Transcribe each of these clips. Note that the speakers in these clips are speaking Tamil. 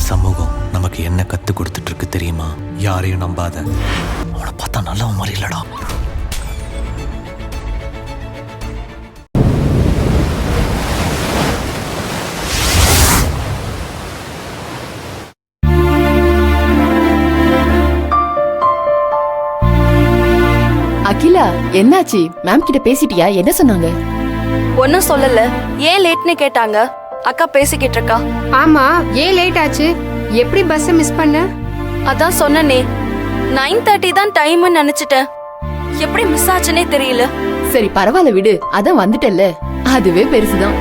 சமூகம் நமக்கு என்ன கத்து கொடுத்துட்டு இருக்கு தெரியுமா? யாரையும் நம்பாத. அவனை பார்த்தா நல்லவன் மாதிரி இல்லடா. அகிலா, என்னாச்சு? மேம் கிட்ட பேசிட்டியா? என்ன சொன்னாங்க? ஒன்னும் சொல்லல. ஏன் லேட்னு கேட்டாங்க. அக்கா பேசிக்கிட்டு இருக்கா. ஆமா, ஏன் லேட் ஆச்சு? எப்படி பஸ் மிஸ் பண்ண? அதான் சொன்னனே, 9:30 தான் டைம்னு நினைச்சிட்டேன். எப்படி மிஸ் ஆச்சுன்னே தெரியல. சரி பரவாயில்ல விடு, அதான் வந்துட்டல்ல, அதுவே பெருசுதான்.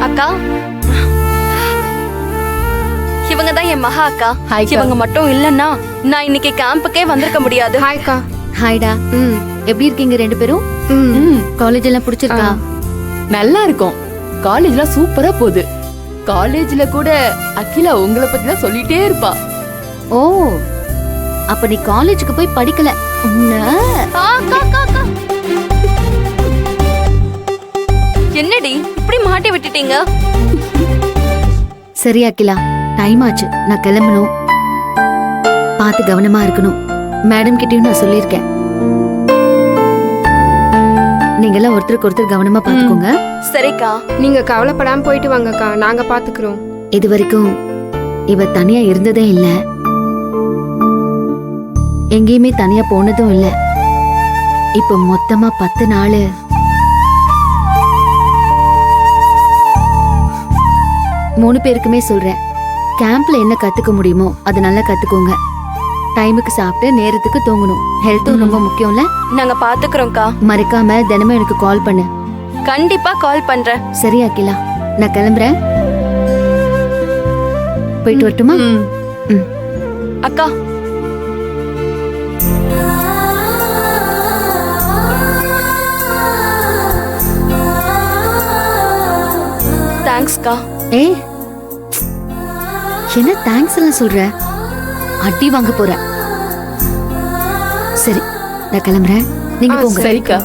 அக்கா, இவங்க தான் என் மகா அக்கா. Hi, அக்கா. இவங்க மட்டும் இல்லன்னா நான் இன்னைக்கு கேம்புக்கே வந்திருக்க முடியாது. ஹாய்க்கா. ஹாய்டா. எப்படி இருக்கீங்க ரெண்டு பேரும்? காலேஜ் எல்லாம் பிடிச்சிருக்கா? நல்லா இருக்கும். காலேஜ்லாம் சூப்பரா போகுது. காலேஜ்ல கூட அகிலா உங்களை பத்தி தான் சொல்லிட்டே இருப்பா. ஓ, அப்ப நீ காலேஜுக்கு போய் படிக்கல. என்னடி இப்படி மாட்டி விட்டுட்டீங்க? சரி அகிலா, டைம் ஆச்சு, நான் கிளம்பணும். பார்த்து கவனமா இருக்கணும். மேடம் கிட்டயும் நான் சொல்லியிருக்கேன். நீங்க எல்லாம் ஒருத்தருக்கு ஒருத்தர் கவனமா பாத்துக்கோங்க. சரிக்கா. நீங்க கவலைப்படாம போயிட்டு வாங்கக்கா, நாங்க பாத்துக்கிறோம். இது வரைக்கும் இவ தனியா இருந்ததே இல்ல, எங்கேயுமே தனியா போனதும் இல்ல. இப்ப மொத்தமா 10 நாள். மூணு பேருக்குமே சொல்றேன், கேம்ப்ல என்ன கத்துக்க முடியுமோ அதை நல்லா கத்துக்கோங்க. டைமுக்கு சாப்பிட்டு நேரத்துக்கு தூங்கணும். ஹெல்த்தும் ரொம்ப முக்கியம்ல. நாங்க பாத்துக்கிறோம்க்கா. மறக்காம தினமும் எனக்கு கால் பண்ணு. கண்டிப்பா கால் பண்றேன். சரி அகிலா, நான் கிளம்புறேன். போயிட்டு வரட்டுமா? அக்கா, தேங்க்ஸ்க்கா. ஏ, என்ன தேங்க்ஸ் எல்லாம் சொல்ற? அடி வாங்க போற. சரி, நான் கிளம்புறேன். நீங்க போங்க. சரிக்கா.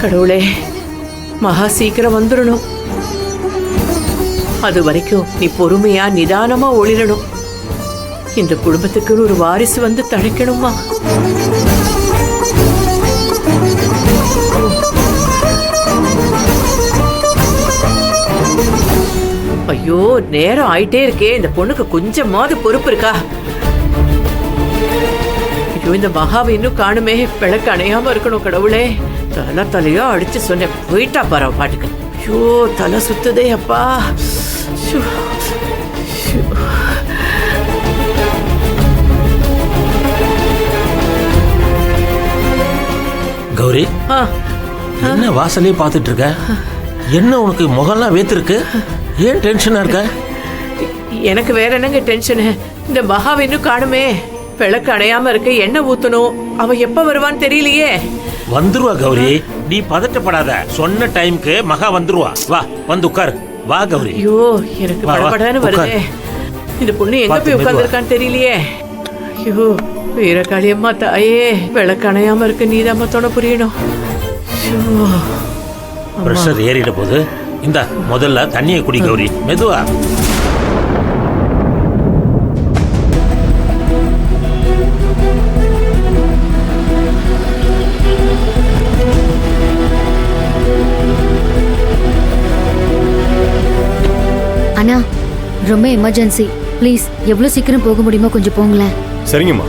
கடவுளே, மகா சீக்கிரம் வந்துடணும். அது வரைக்கும் நீ பொறுமையா நிதானமா ஒளிரணும். இந்த குடும்பத்துக்கு ஒரு வாரிசு வந்து தழைக்கணுமா? ஐயோ, நேரம் ஆயிட்டே இருக்கே. இந்த பொண்ணுக்கு கொஞ்சமாவது பொறுப்பு இருக்கா? ஐயோ, இந்த மகாவை இன்னும் காணுமே. விளக்கு அணையாம இருக்கணும். கடவுளே, தலையா அடிச்சு சொன்னேன், போயிட்டா பாரு பாட்டுக்கு. ஐயோ, தலை சுத்துதே அப்பா. கௌரி, என்ன வாசலே பார்த்துட்டு இருக்க? என்ன உனக்கு முகம்லாம் வேத்திருக்கு? ஏன் டென்ஷனா இருக்க? எனக்கு வேற என்னங்க டென்ஷனு? இந்த மகாவை இன்னும் காணுமே. விளக்கு அணையாம இருக்க, எண்ணெய் ஊத்தணும். அவ எப்ப வருவான்னு தெரியலையே. வந்துருவா கௌரி, நீ பதட்டப்படாத. சொன்ன டைம்க்கு மகா வந்துருவா. வா, வந்து உட்காரு. வா கௌரி. ஐயோ, எனக்கு படபடன்னு வருதே. இந்த பொண்ணு எங்க போய் உட்கார்ந்துருக்கான்னு தெரியலையே. ஐயோ, வீரகாளியம்மா தாயே, விளக்கு அணையாம இருக்க நீதாம்மா துணை புரியணும். பிரஷர் ஏறிட போது. இந்த முதல்ல தண்ணியை குடி கௌரி, மெதுவா. அண்ணா, ரொம்ப எமர்ஜென்சி. ப்ளீஸ், எவ்வளவு சீக்கிரம் போக முடியுமோ கொஞ்சம் போங்களேன். சரிங்கம்மா.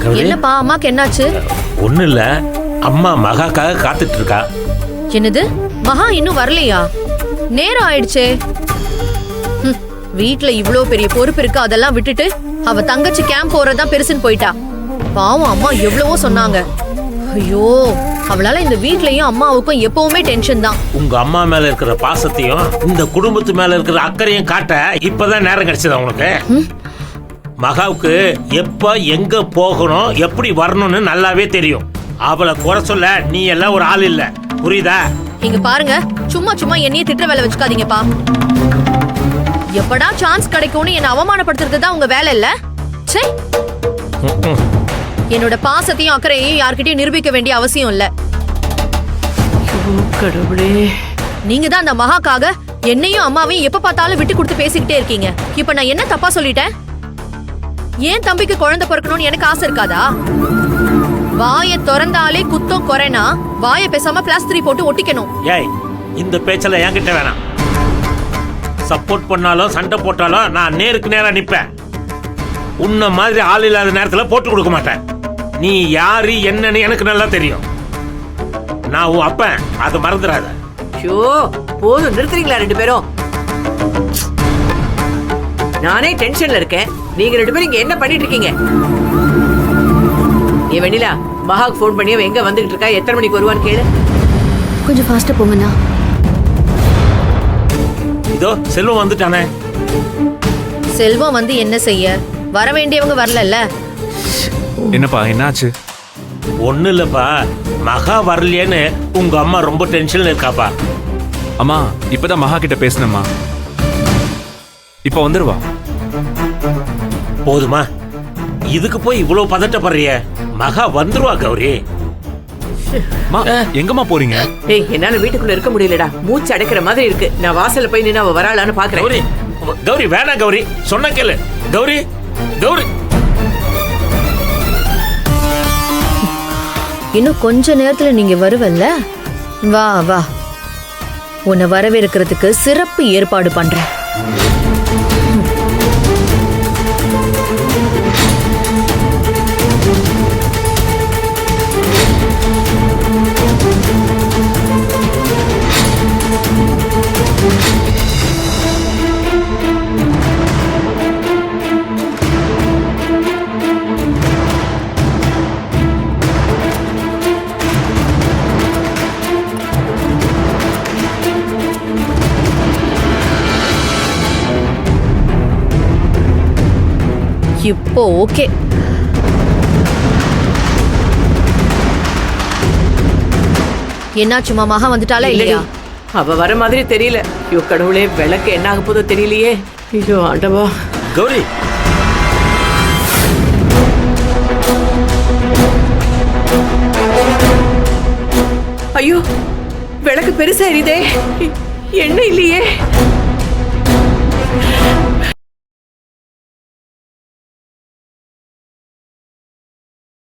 கௌரி, என்னப்பா, அம்மாக்கு என்னாச்சு? ஒண்ணு இல்ல, அம்மா மகாக்காக காத்துட்டு இருக்கா. என்னது, மகா இன்னும் வரலையா? நேரம் ஆயிடுச்சே. வீட்ல இவ்ளோ பெரிய பொறுப்பு இருக்கு, அதெல்லாம் விட்டுட்டு அவ தங்கச்சி கேம்ப் போறதுதான் பெருசுன்னு போயிட்டா. பாவம் அம்மா எவ்வளவோ சொன்னாங்க. ஐயோ, அவளால இந்த வீட்லயும் அம்மாவுக்கும் எப்பவுமே டென்ஷன் தான். உங்க அம்மா மேல இருக்கிற பாசத்தையும் இந்த குடும்பத்து மேல இருக்கிற அக்கறையும் காட்ட இப்பதான் நேரம் கிடைச்சதா உனக்கு? மகாவுக்கு எப்ப எங்க போகணும் எப்படி வரணும்னு நல்லாவே தெரியும். அவளை குறை சொல்ல நீ எல்லாம் ஒரு ஆள் இல்ல, புரியுதா? இங்க பாருங்க, சும்மா சும்மா என்னைய திட்ட வேலை வச்சுக்காதீங்கப்பா. எப்படா சான்ஸ் கிடைக்கும்னு என்ன அவமானப்படுத்துறது தான் உங்க வேலை இல்ல? ச்சே, என்னோட பாசத்தையும் அக்கறையையும் யார்கிட்டயும் நிரூபிக்க வேண்டிய அவசியம் இல்ல. ஐயோ கடவுளே, நீங்க தான் அந்த மகாக்காக என்னையும் அம்மாவையும் எப்ப பார்த்தாலும் விட்டு கொடுத்து பேசிக்கிட்டே இருக்கீங்க. இப்ப நான் என்ன தப்பா சொல்லிட்டேன்? ஏன் தம்பிக்கு குழந்தை பிறக்கணும்னு எனக்கு ஆசை இருக்காதா? வாயை திறந்தாலே குத்தம் குறைனா வாயை பேசாம பிளாஸ்திரி போட்டு ஒட்டிக்கணும். ஏய், இந்த பேச்சல என்கிட்ட வேணாம். சப்போர்ட் பண்ணாலும் சண்டை போட்டாலும் நான் நேருக்கு நேரா நிப்பேன். உன்ன மாதிரி ஆள் இல்லாத நேரத்துல போட்டு கொடுக்க மாட்டேன். நீ யாரு என்னன்னு எனக்கு நல்லா தெரியும். நான் உன் அப்பன், அதை மறந்துடாத. ஐயோ போதும், நிறுத்துறீங்களா ரெண்டு பேரும்? நானே டென்ஷன்ல இருக்கேன், நீங்க ரெண்டு பேரும் இங்க என்ன பண்ணிட்டு இருக்கீங்க? ஏ வெண்ணிலா, மகாக்கு ஃபோன் பண்ணி அவன் எங்க வந்துகிட்டு இருக்கா, எத்தனை மணிக்கு வருவான்னு கேளு. கொஞ்சம் ஃபாஸ்டா போங்கண்ணா. இதோ செல்வம் வந்துட்டானே. செல்வம் வந்து என்ன செய்ய? வர வேண்டியவங்க வரலல்ல. என்னப்பா என்னாச்சு? ஒண்ணு இல்லப்பா, மகா வரலையேன்னு உங்க அம்மா ரொம்ப டென்ஷன்ல இருக்காப்பா. அம்மா இப்பதான் மகா கிட்ட பேசினம்மா, இப்ப வந்துருவா. போதுமா? இதுக்கு போய் இவ்வளவு பதட்டப்படுறிய? மகா வந்துருவா கௌரி. அம்மா எங்கம்மா போறீங்க? ஏய், என்னால வீட்டுக்குள்ள இருக்க முடியலடா, மூச்சு அடைக்கிற மாதிரி இருக்கு. நான் வாசல்ல போய் நின்னு அவ வராளான்னு பாக்குறேன். கௌரி, கௌரி வேணாம் கௌரி, சொன்ன கேளு. கௌரி, கௌரி. இன்னும் கொஞ்ச நேரத்துல நீங்க வருவல்ல? வா வா, உன்னை வரவேற்கிறதுக்கு சிறப்பு ஏற்பாடு பண்றேன். இப்போ ஓகே. என்னாச்சுமா, மகா வந்துட்டாளா இல்லையா? அவ வர மாதிரி தெரியல. ஐயோ கடவுளே, விளக்கு என்ன ஆக போதோ தெரியலையே. ஐயோ ஆண்டவா. கௌரி, ஐயோ விளக்கு பெருசா எரியுதே, என்ன இல்லையே.